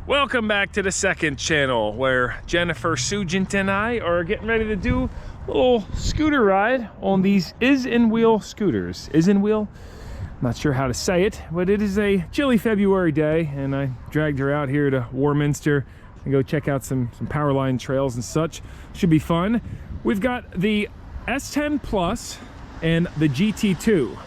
Welcome back to the second channel where Jennifer Sugent and I are getting ready to do a little scooter ride on these ISINWHEEL scooters. ISINWHEEL? Not sure how to say it, but it is a chilly February day and I dragged her out here to Warminster and go check out some power line trails and such. Should be fun. We've got the S10 Plus and the GT2.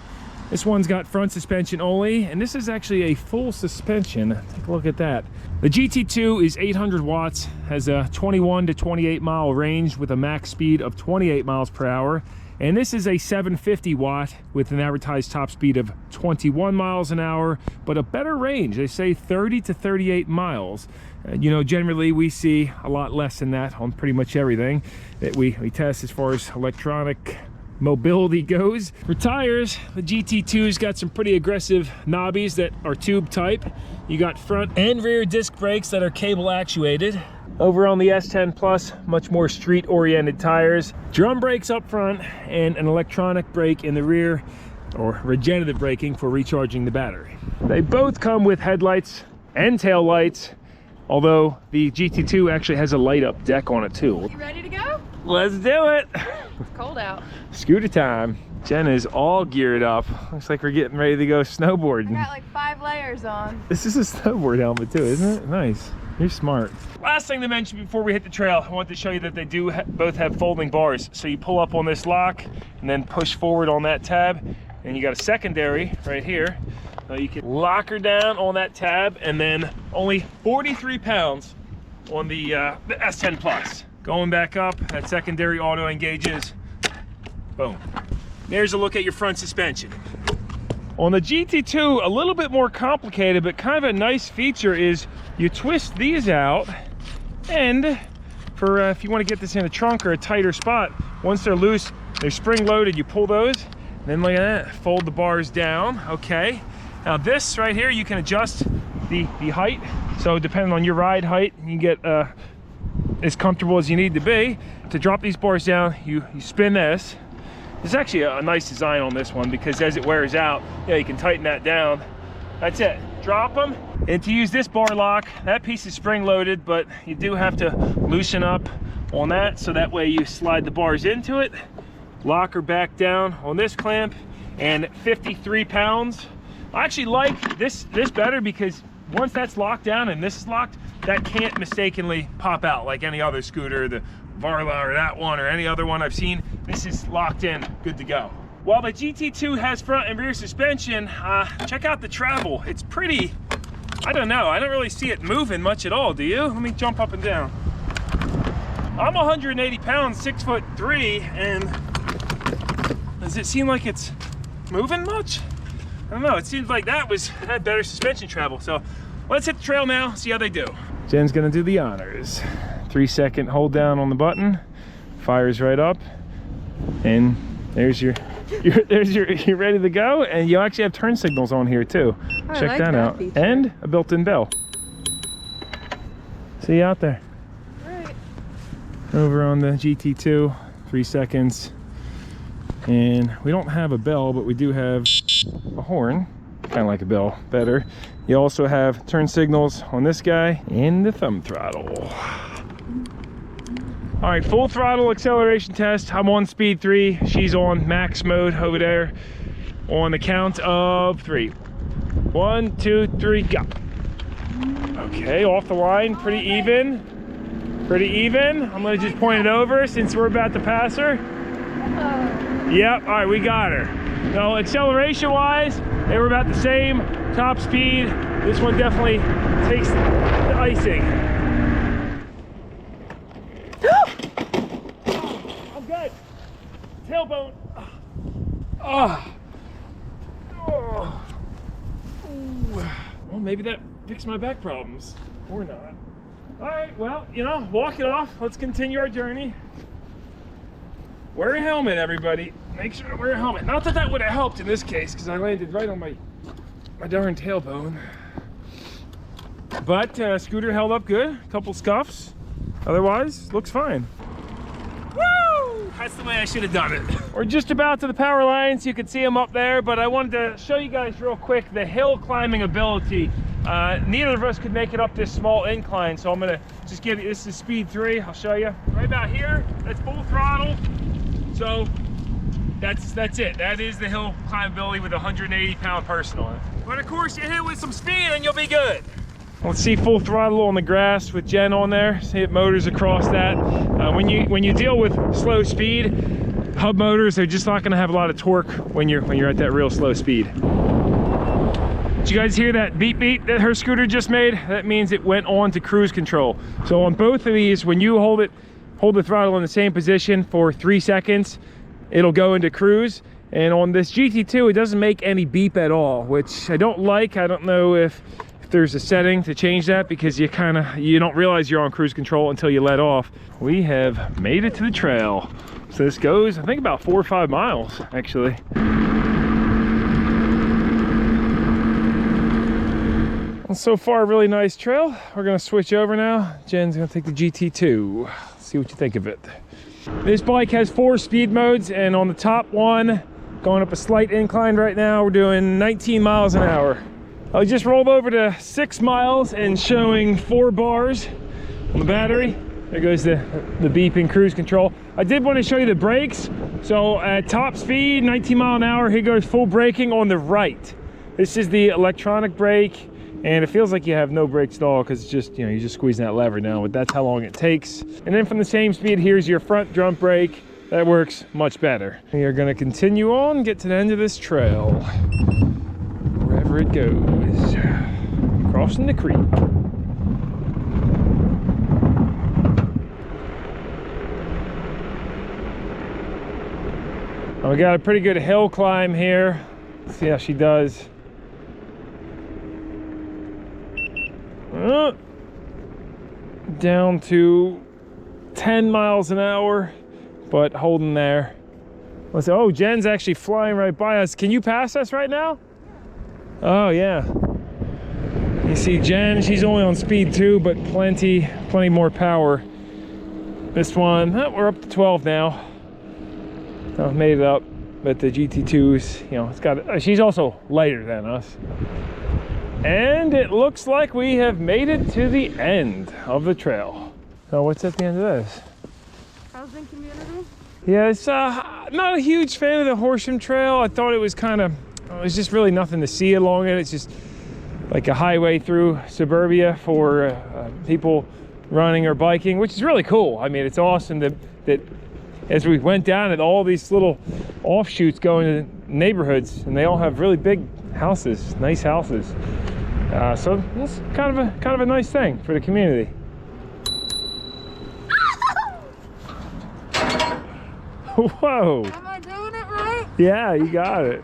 This one's got front suspension only, and this is actually a full suspension. Take a look at that. The GT2 is 800 watts, has a 21 to 28 mile range with a max speed of 28 miles per hour. And this is a 750 watt with an advertised top speed of 21 miles an hour, but a better range. They say 30 to 38 miles. You know, generally we see a lot less than that on pretty much everything that we test as far as electronic mobility goes. For tires, the GT2's got some pretty aggressive knobbies that are tube type. You got front and rear disc brakes that are cable actuated. Over on the S10 Plus, much more street oriented tires. Drum brakes up front and an electronic brake in the rear, or regenerative braking for recharging the battery. They both come with headlights and tail lights, although the GT2 actually has a light up deck on it too. You ready to go? Let's do it. It's cold out. Scooter time. Jen is all geared up. Looks like we're getting ready to go snowboarding. I got like 5 layers on. This is a snowboard helmet too, isn't it? Nice. You're smart. Last thing to mention before we hit the trail, I want to show you that they do both have folding bars. So you pull up on this lock and then push forward on that tab, and you got a secondary right here. You can lock her down on that tab, and then only 43 pounds on the S10 Plus. Going back up, that secondary auto engages. Boom. There's a look at your front suspension. On the GT2, a little bit more complicated, but kind of a nice feature is you twist these out, and for if you want to get this in a trunk or a tighter spot, once they're loose, they're spring loaded, you pull those, then look at that, fold the bars down. Okay. Now this right here, you can adjust the height. So depending on your ride height, you can get as comfortable as you need to be. To drop these bars down, you spin this. There's actually a nice design on this one because as it wears out, yeah, you can tighten that down. That's it. Drop them. And to use this bar lock, that piece is spring loaded, but you do have to loosen up on that so that way you slide the bars into it. Lock her back down on this clamp, and 53 pounds. I actually like this better because once that's locked down and this is locked, that can't mistakenly pop out like any other scooter, the Varla or that one or any other one I've seen. This is locked in, good to go. While the GT2 has front and rear suspension, check out the travel. It's pretty, I don't know, I don't really see it moving much at all, do you? Let me jump up and down. I'm 180 pounds, 6'3", and does it seem like it's moving much? I don't know, it seems like that had better suspension travel. So let's hit the trail now, see how they do. Jen's gonna do the honors. 3-second hold down on the button, fires right up, and there's you're ready to go. And you actually have turn signals on here too. Check that out. Feature. And a built-in bell. See you out there. Right. Over on the GT2, 3 seconds. And we don't have a bell, but we do have a horn, kind of like a bell, better. You also have turn signals on this guy and the thumb throttle. All right, full throttle acceleration test. I'm on speed 3. She's on max mode over there. On the count of 3. 1, 2, 3, go. Okay, off the line, pretty even. Pretty even. I'm gonna just point it over since we're about to pass her. Yep, all right, we got her. So acceleration wise, they were about the same. Top speed, this one definitely takes the icing. I'm good. Tailbone. Oh. Oh. Well, maybe that fixed my back problems, or not. All right, well, you know, walk it off. Let's continue our journey. Wear a helmet, everybody. Make sure to wear a helmet. Not that that would have helped in this case, because I landed right on my darn tailbone. But scooter held up good. A couple scuffs. Otherwise, looks fine. Woo! That's the way I should have done it. We're just about to the power lines. You can see them up there, but I wanted to show you guys real quick the hill climbing ability Neither of us could make it up this small incline, so I'm gonna just give you, this is speed 3, I'll show you. Right about here, that's full throttle. So that's it. That is the hill climbability with a 180-pound person on it. But of course, you hit it with some speed and you'll be good. Let's see full throttle on the grass with Jen on there. See it motors across that. When you deal with slow speed, hub motors, they're just not gonna have a lot of torque when you're at that real slow speed. Did you guys hear that beep beep that her scooter just made? That means it went on to cruise control. So on both of these, when you hold the throttle in the same position for 3 seconds, it'll go into cruise. And on this GT2, it doesn't make any beep at all, which I don't like. I don't know if there's a setting to change that, because you don't realize you're on cruise control until you let off. We have made it to the trail. So this goes, I think, about 4 or 5 miles, actually. Well, so far, a really nice trail. We're gonna switch over now. Jen's gonna take the GT2. See what you think of it. This bike has 4 speed modes, and on the top one, going up a slight incline right now, we're doing 19 miles an hour. I just rolled over to 6 miles and showing 4 bars on the battery. There goes the beeping cruise control. I did want to show you the brakes. So at top speed, 19 mile an hour, here goes full braking on the right. This is the electronic brake, and it feels like you have no brakes at all, because it's just, you're just squeezing that lever now, but that's how long it takes. And then from the same speed, here's your front drum brake. That works much better. We are going to continue on, get to the end of this trail. Wherever it goes. Crossing the creek. We got a pretty good hill climb here. Let's see how she does. Down to 10 miles an hour, but holding there. Oh, Jen's actually flying right by us. Can you pass us right now? Oh yeah. You see Jen, she's only on speed 2, but plenty more power. This one, we're up to 12 now. So made it up, but the GT2's, it's got, she's also lighter than us. And it looks like we have made it to the end of the trail. So what's at the end of this? Housing community? Yeah, it's not a huge fan of the Horsham Trail. I thought it was there's just really nothing to see along it. It's just like a highway through suburbia for people running or biking, which is really cool. I mean, it's awesome that as we went down it, all these little offshoots go into neighborhoods, and they all have really big houses, nice houses. So it's kind of a nice thing for the community. Whoa! Am I doing it right? Yeah, you got it.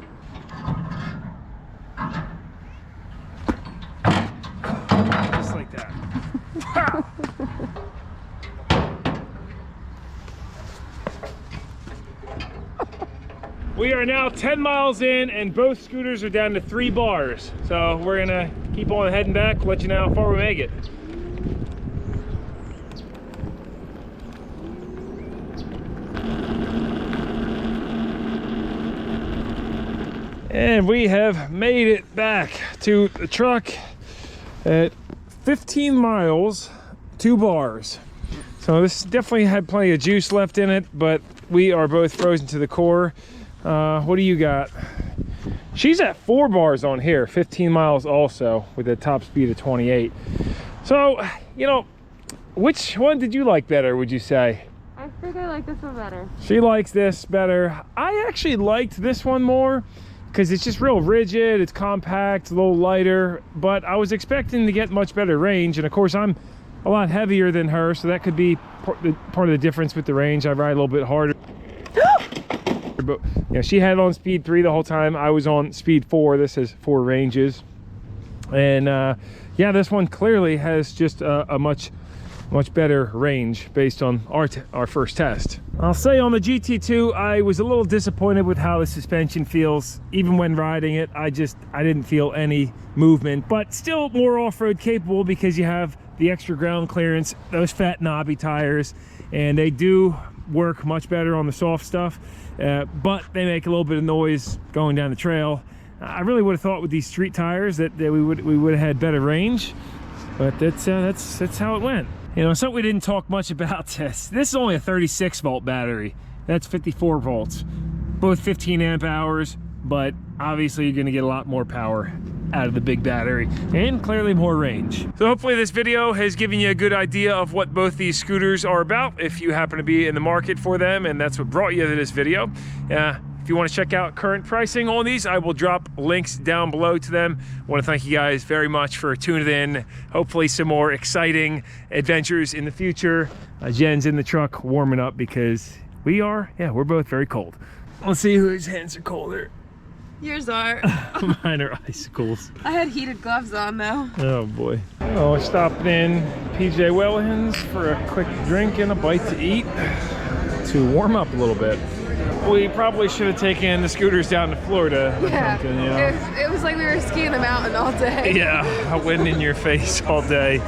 Just like that. Wow. We are now 10 miles in, and both scooters are down to 3 bars. So we're gonna keep on heading back, let you know how far we make it. And we have made it back to the truck at 15 miles, 2 bars. So this definitely had plenty of juice left in it, but we are both frozen to the core. What do you got? She's at 4 bars on here, 15 miles also, with a top speed of 28. So, which one did you like better, would you say? I think I like this one better. She likes this better. I actually liked this one more, because it's just real rigid, it's compact, a little lighter, but I was expecting to get much better range, and of course I'm a lot heavier than her, so that could be part of the difference with the range. I ride a little bit harder. But she had it on speed 3 the whole time. I was on speed 4. This has 4 ranges, and yeah, this one clearly has just a much better range based on our first test. I'll say on the GT2, I was a little disappointed with how the suspension feels. Even when riding it, I didn't feel any movement, but still more off-road capable, because you have the extra ground clearance, those fat knobby tires, and they do work much better on the soft stuff, but they make a little bit of noise going down the trail. I really would have thought with these street tires that we would have had better range, but that's how it went. You know, something we didn't talk much about this. This is only a 36 volt battery. That's 54 volts, both 15 amp hours, but obviously you're gonna get a lot more power out of the big battery and clearly more range. So hopefully this video has given you a good idea of what both these scooters are about if you happen to be in the market for them, and that's what brought you to this video. If you want to check out current pricing on these, I will drop links down below to them. I want to thank you guys very much for tuning in. Hopefully some more exciting adventures in the future. Jen's in the truck warming up because we're both very cold. Let's see whose hands are colder. Yours are. Mine are icicles. I had heated gloves on though. Oh boy. Oh, we're stopping in PJ Wellens for a quick drink and a bite to eat to warm up a little bit. We probably should have taken the scooters down to Florida or something, you know? It was like we were skiing the mountain all day. Yeah, wind in your face all day.